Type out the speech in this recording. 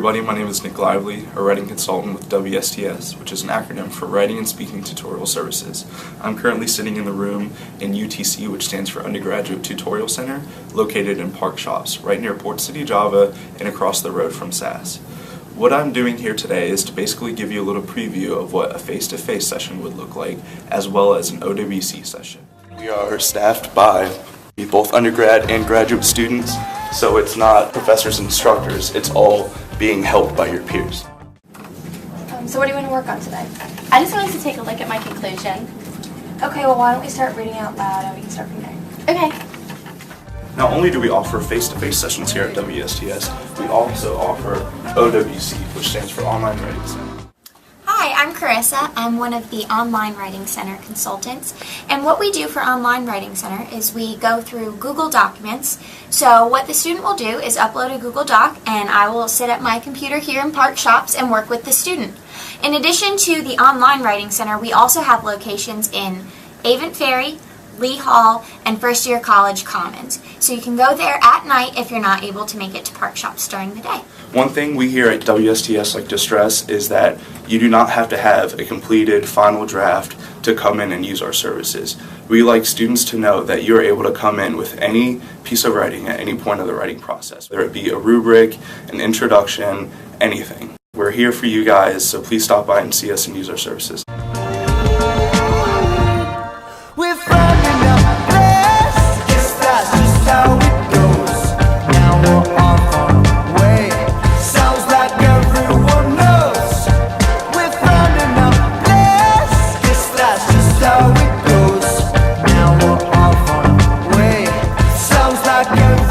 everybody, my name is Nick Lively, a writing consultant with WSTS, which is an acronym for Writing and Speaking Tutorial Services. I'm currently sitting in the room in UTC, which stands for Undergraduate Tutorial Center, located in Park Shops, right near Port City, Java, and across the road from SAS. What I'm doing here today is to basically give you a little preview of what a face-to-face session would look like, as well as an OWC session. We are staffed by both undergrad and graduate students, so it's not professors and instructors, it's all being helped by your peers. So what do you want to work on today? I just wanted to take a look at my conclusion. Okay, well why don't we start reading out loud and we can start from there. Okay. Not only do we offer face-to-face sessions here at WSTS, we also offer OWC, which stands for Online Writing Center. Hi, I'm Carissa. I'm one of the Online Writing Center consultants, and what we do for Online Writing Center is we go through Google Documents. So what the student will do is upload a Google Doc, and I will sit at my computer here in Park Shops and work with the student. In addition to the Online Writing Center, we also have locations in Avent Ferry, Lee Hall, and First Year College Commons. So you can go there at night if you're not able to make it to Park Shops during the day. One thing we here at WSTS like to stress is that you do not have to have a completed final draft to come in and use our services. We like students to know that you're able to come in with any piece of writing at any point of the writing process, whether it be a rubric, an introduction, anything. We're here for you guys, so please stop by and see us and use our services. We're finding a place, guess that's just how it goes. Now we're off our way, sounds like everyone knows. We're finding a place, guess that's just how it goes. Now we're off our way, sounds like everyone knows.